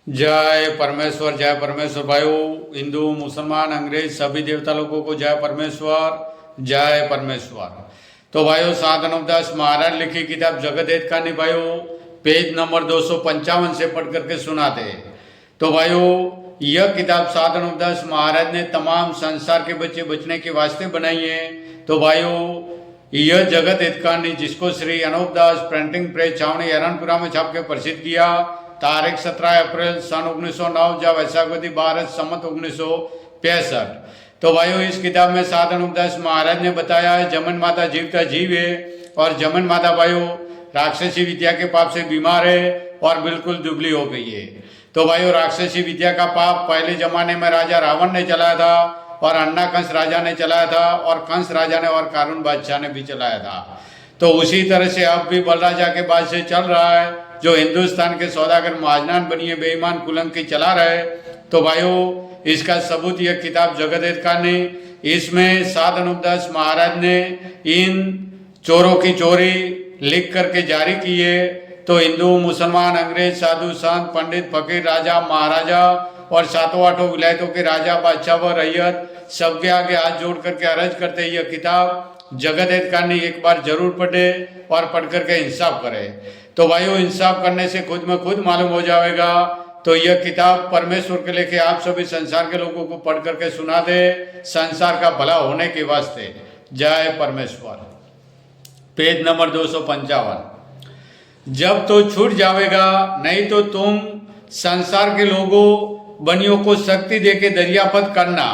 जय परमेश्वर भाइयों, हिंदू मुसलमान अंग्रेज सभी देवता लोगों को जय परमेश्वर। तो भाइयों, सात नवदास महाराज लिखी किताब जगत हित कहानी भाइयों पेज नंबर 255 से पढ़ करके सुनाते। तो भाइयों, यह किताब सात नवदास महाराज ने तमाम संसार के बच्चे बचने के वास्ते बनाई है। तो भाइयों, यह जगत हित कहानी जिसको श्री अनूपदास प्रिंटिंग प्रेस छावनी हरणपुरा में छाप के प्रसिद्ध किया, तारीख 17 अप्रैल सन 1909 जब वैशाखवती 12 सम्मत 1965। तो भाइयों, इस किताब में सात अनूपदास महाराज ने बताया है जमन माता जीवता जीव है और जमन माता भाइयों राक्षसी विद्या के पाप से बीमार है और बिल्कुल दुबली हो गई है। तो भाइयों, राक्षसी विद्या का पाप पहले जमाने में राजा रावण ने चलाया था और अन्ना कंस राजा ने चलाया था और कंस राजा ने और कारून बादशाह ने भी चलाया था। तो उसी तरह से अब भी बलराजा के बाद से चल रहा है, जो हिंदुस्तान के सौदागर महाजनान बनिए बेईमान कुलंकी चला रहे। तो भाइयों, इसका सबूत यह किताब जगत हित कहानी, इसमें सात अनूपदास महाराज ने इन चोरों की चोरी लिख करके जारी की है। तो हिंदू मुसलमान अंग्रेज साधु संत पंडित फकीर राजा महाराजा और सातों आठों विलायतों के राजा बादशाह व रैयत सबके आगे हाथ जोड़ करके अर्ज करते यह किताब जगत हित कहानी एक बार जरूर पढ़े और पढ़ करके इंसाफ करे। तो भाइयों, इंसाफ करने से खुद में खुद मालूम हो जाएगा। तो यह किताब परमेश्वर के लेके आप सभी संसार के लोगों को पढ़ करके सुना दे, संसार का भला होने के वास्ते। जय परमेश्वर। Page number 255। जब तो छूट जाएगा, नहीं तो तुम संसार के लोगों बनियों को शक्ति देके दरियापत करना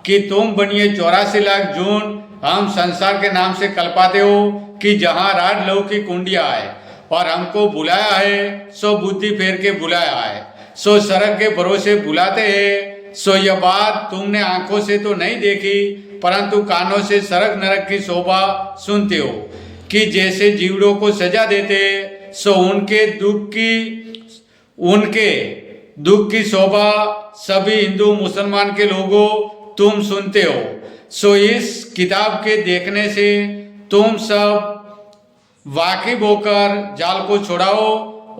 कि तुम बनिए 84 लाख जून हम संसार के नाम से कल्पाते हो कि जहां राड लहू की कुंडिया है और हमको बुलाया है सो बुद्धि फेर के बुलाया है, सो सड़क के भरोसे बुलाते हैं। सो यह बात तुमने आंखों से तो नहीं देखी परंतु कानों से सड़क नरक की शोभा सुनते हो कि जैसे जीवड़ों को सजा देते सो उनके दुख की शोभा सभी हिंदू मुसलमान के लोगों तुम सुनते हो। सो इस किताब के देखने से तुम सब वाकिफ होकर जाल को छोड़ाओ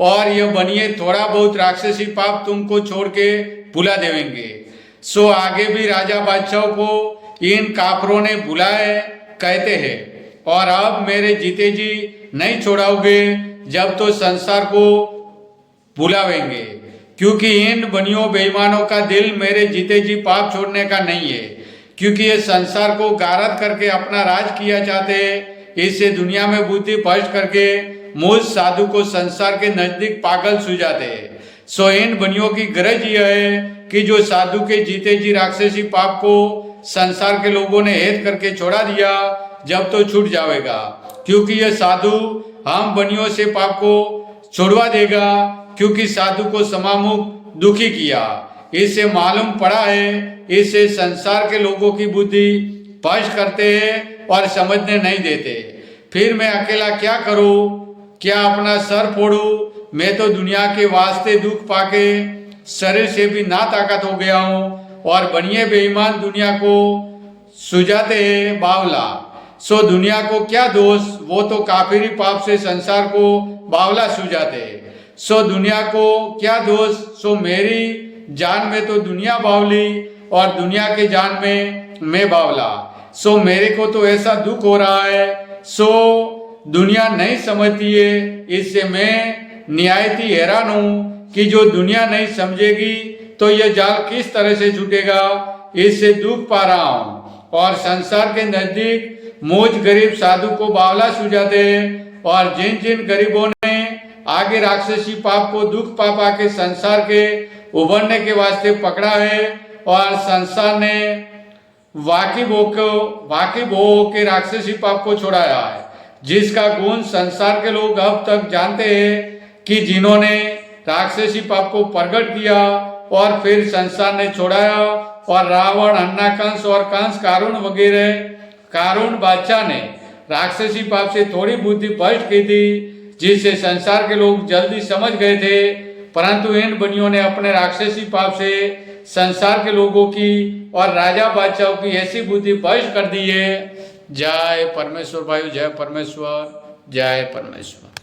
और यह बनिए थोड़ा बहुत राक्षसी पाप तुमको छोड़ के भुला देंगे। सो आगे भी राजा बादशाह को इन काफरों ने बुलाए कहते हैं और अब मेरे जीते जी नहीं छोड़ाओगे जब तो संसार को बुलावेंगे, क्योंकि इन बनियों बेईमानों का दिल मेरे जीते जी पाप छोड़ने का नहीं है, क्योंकि ये संसार को गारत करके अपना राज किया चाहते हैं। इससे दुनिया में बुद्धि भ्रष्ट करके मूल साधु को संसार के नजदीक पागल सुझाते हैं। सो इन बनियों की गरज यह है कि जो साधु के जीते जी राक्षसी पाप को संसार के लोगों ने हेत करके छोड़ा दिया जब तो छूट जाएगा, क्योंकि यह साधु हम बनियों से पाप को छोड़वा देगा, क्योंकि साधु को समामुख दुखी किया। इससे मालूम पड़ा है इससे संसार के लोगों की बुद्धि भ्रष्ट करते हैं और समझने नहीं देते। फिर मैं अकेला क्या करूं, क्या अपना सर फोड़ूं? मैं तो दुनिया के वास्ते दुख पाके शरीर से भी ना ताकत हो गया हूं और बनिए बेईमान दुनिया को सुझाते हैं बावला। सो दुनिया को क्या दोष, वो तो काफिरी पाप से संसार को बावला सुझाते हैं। सो दुनिया को क्या दोष, सो मेरी जान में तो दुनिया बावली और दुनिया के जान में मैं बावला। सो मेरे को तो ऐसा दुख हो रहा है, सो दुनिया नहीं समझती है। इससे मैं निहायती हैरान हूँ कि जो दुनिया नहीं समझेगी तो यह जाल किस तरह से छूटेगा, इससे दुख पा रहा हूँ। और संसार के नजदीक मुझ गरीब साधु को बावला सुझाते हैं और जिन जिन गरीबों ने आगे राक्षसी पाप को दुख पा के संसार के उभरने के वास्ते पकड़ा है और संसार ने वाकिफ हो के राक्षसी पाप को छोड़ाया है, जिसका गुण संसार के लोग अब तक जानते हैं कि जिन्होंने राक्षसी पाप को प्रकट किया और फिर संसार ने छोड़ाया। और रावण अन्ना कंस और कंस कारून वगैरह कारून बादशाह ने राक्षसी पाप से थोड़ी बुद्धि भ्रष्ट की थी, जिससे संसार के लोग जल्दी समझ गए थे, परंतु इन बनियों ने अपने राक्षसी पाप से संसार के लोगों की और राजा बादशाहों की ऐसी बुद्धि भ्रष्ट कर दी है। जय परमेश्वर भाई, जय परमेश्वर, जय परमेश्वर।